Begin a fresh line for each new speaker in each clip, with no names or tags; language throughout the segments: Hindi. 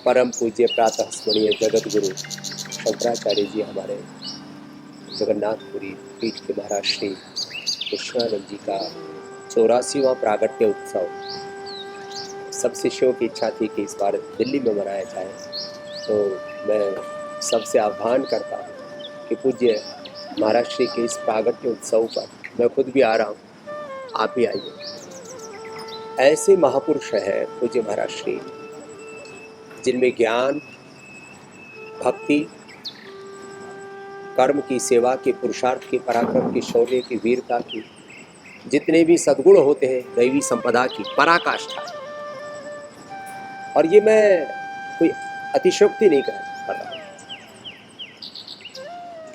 परम पूज्य प्रातः स्मरणीय जगत गुरु शंकराचार्य जी हमारे जगन्नाथपुरी पीठ के महाराज श्री कृष्णानंद जी का 84वां प्रागट्य उत्सव। सब शिष्यों की इच्छा थी कि इस बार दिल्ली में मनाया जाए, तो मैं सबसे आह्वान करता हूँ कि पूज्य महाराज श्री के इस प्रागट्य उत्सव पर मैं खुद भी आ रहा हूँ, आप भी आइए। ऐसे महापुरुष हैं पूज्य महाराज श्री, जिनमें ज्ञान, भक्ति, कर्म की, सेवा की, पुरुषार्थ की, पराक्रम की, शौर्य की, वीरता की, जितने भी सद्गुण होते हैं, दैवी संपदा की पराकाष्ठा। और ये मैं कोई अतिशयोक्ति नहीं कर रहा।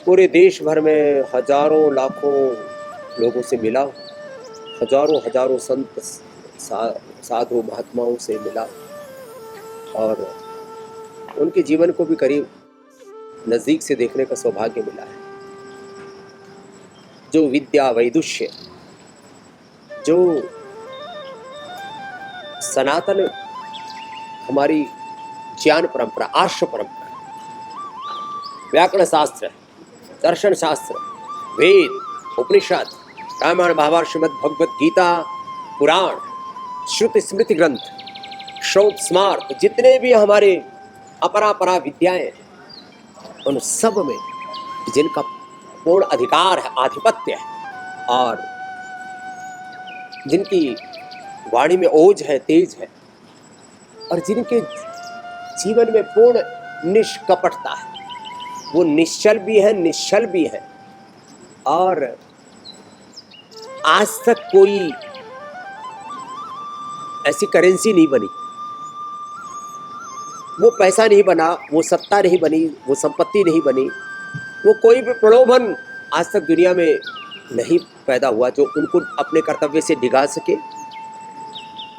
पूरे देश भर में हजारों लाखों लोगों से मिला, हजारों संत साधु महात्माओं से मिला और उनके जीवन को भी करीब नजदीक से देखने का सौभाग्य मिला है। जो विद्या वैदुष्य, जो सनातन हमारी ज्ञान परंपरा, आर्ष परंपरा, व्याकरण शास्त्र, दर्शन शास्त्र, वेद, उपनिषद, रामायण, महाभारत, श्रीमद् भगवत गीता, पुराण, श्रुति स्मृति ग्रंथ, श्रौत स्मार्त, जितने भी हमारे अपरापरा विद्याएं, उन सब में जिनका पूर्ण अधिकार है, आधिपत्य है और जिनकी वाणी में ओज है, तेज है और जिनके जीवन में पूर्ण निष्कपटता है, वो निश्चल भी है, निश्चल भी है और आज तक कोई ऐसी करेंसी नहीं बनी, वो पैसा नहीं बना, वो सत्ता नहीं बनी, वो संपत्ति नहीं बनी, वो कोई भी प्रलोभन आज तक दुनिया में नहीं पैदा हुआ जो उनको अपने कर्तव्य से डिगा सके।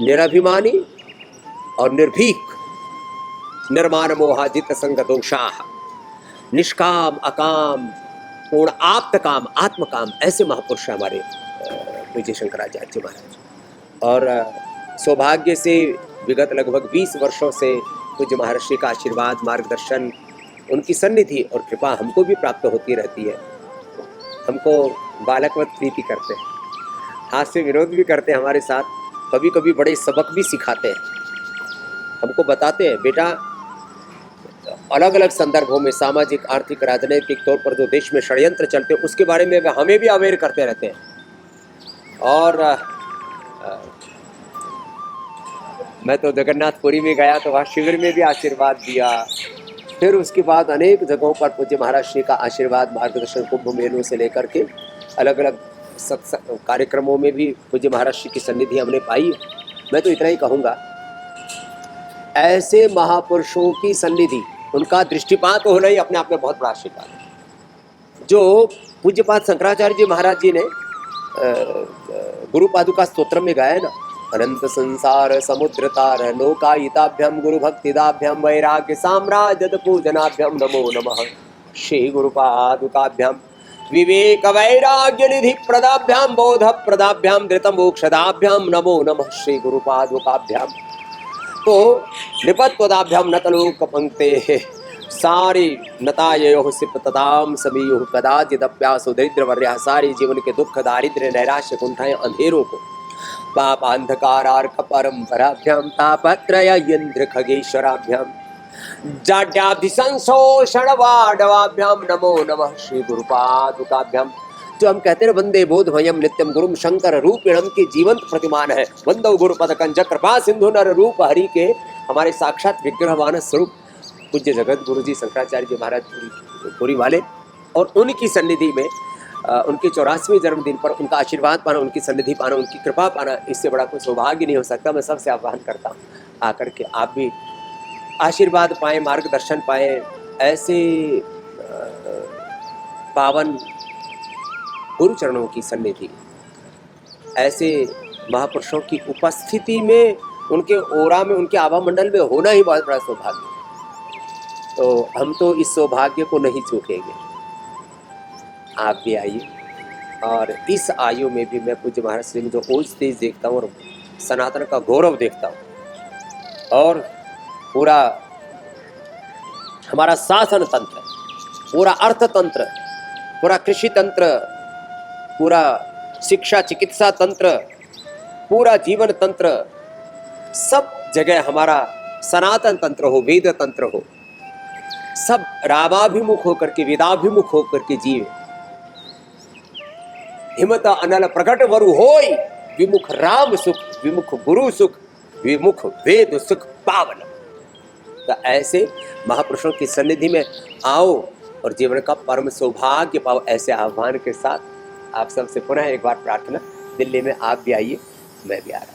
निराभिमानी और निर्भीक, निर्माण मोहाजित संग दोषाः, निष्काम अकाम पूर्ण आप्त काम आत्मकाम, ऐसे महापुरुष हमारे पूज्य शंकराचार्य जी महाराज। और सौभाग्य से विगत लगभग 20 वर्षों से पूज्य महर्षि का आशीर्वाद, मार्गदर्शन, उनकी सन्निधि और कृपा हमको भी प्राप्त होती रहती है। हमको बालकवत प्रीति करते हैं, हाथ से विरोध भी करते हैं हमारे साथ, कभी कभी बड़े सबक भी सिखाते हैं, हमको बताते हैं बेटा अलग अलग संदर्भों में, सामाजिक, आर्थिक, राजनीतिक तौर पर जो देश में षड्यंत्र चलते हैं उसके बारे में हमें भी अवेयर करते रहते हैं। और मैं तो जगन्नाथपुरी में गया तो वहाँ शिविर में भी आशीर्वाद दिया, फिर उसके बाद अनेक जगहों पर पूज्य महाराज श्री का आशीर्वाद, मार्गदर्शन, कुंभ मेलों से लेकर के अलग अलग कार्यक्रमों में भी पूज्य महाराज श्री की सन्निधि हमने पाई। मैं तो इतना ही कहूँगा, ऐसे महापुरुषों की सन्निधि, उनका दृष्टिपात होना ही अपने आप में बहुत बड़ा आशीर्वाद है। जो पूज्यपाद शंकराचार्य जी महाराज जी ने गुरु पादुका स्तोत्र में गाया ना, अनंत संसार समुद्र तार लोकायिताभ्याम गुरु भक्तिदाभ्याम वैराग्य साम्राज्य पूजनाभ्याम नमो नमः श्री गुरु पादुकाभ्याम विवेक वैराग्य निधि प्रदाभ्याम बोध प्रदाभ्याम धृत मोक्षदाभ्याम नमो नमः श्री गुरु पादुकाभ्याम। तो निपत्वदाभ्याम नतलोक पंक्ते सारी नतायो सिपतताम समीयो कदाचिदप्यासो दरिद्रवर्या, सारी जीवन के दुख, दारिद्र्य, नैराश्य, कुंठाएं, अंधेरों को पाप अंधकारार्क परंपराभ्याम तापत्रय यंत्र खगेश्वराभ्याम जाड्याभिशंसोषण वाडवाभ्याम नमो नमः श्री गुरुपादुकाभ्याम। जो हम कहते हैं वंदे बोधमयम नित्यम गुरुम शंकर रूपिणम की जीवंत प्रतिमान है, वंदो गुरुपद कंज कृपा सिंधु नर रूप हरि के हमारे साक्षात विग्रहवान स्वरूप पूज्य जगत गुरु जी शंकराचार्य जी महाराज पुरी वाले। और उनकी सन्निधि में उनके 84वें जन्मदिन पर उनका आशीर्वाद पाना, उनकी सन्निधि पाना, उनकी कृपा पाना, इससे बड़ा कोई सौभाग्य नहीं हो सकता। मैं सबसे आह्वान करता हूँ आकर के आप भी आशीर्वाद पाएँ, मार्गदर्शन पाएँ। ऐसे पावन गुरु चरणों की सन्निधि, ऐसे महापुरुषों की उपस्थिति में, उनके ओरा में, उनके आभा मंडल में होना ही बहुत बड़ा सौभाग्य। तो हम तो इस सौभाग्य को नहीं चूकेंगे। आप भी आइए। और इस आयु में भी मैं पूज्य महाराज श्री में जो ओज तेज देखता हूँ और सनातन का गौरव देखता हूँ और पूरा हमारा शासन तंत्र, पूरा अर्थतंत्र, पूरा कृषि तंत्र, पूरा शिक्षा चिकित्सा तंत्र, पूरा जीवन तंत्र, सब जगह हमारा सनातन तंत्र हो, वेद तंत्र हो, सब रामाभिमुख होकर के, वेदाभिमुख होकर के जीवे। हिमत अनल प्रकट वरु होय, विमुख राम सुख, विमुख गुरु सुख, विमुख वेद सुख पावन। तो ऐसे महापुरुषों की सन्निधि में आओ और जीवन का परम सौभाग्य पाओ। ऐसे आह्वान के साथ आप सबसे पुनः एक बार प्रार्थना, दिल्ली में आप भी आइए, मैं भी आ रहा हूं।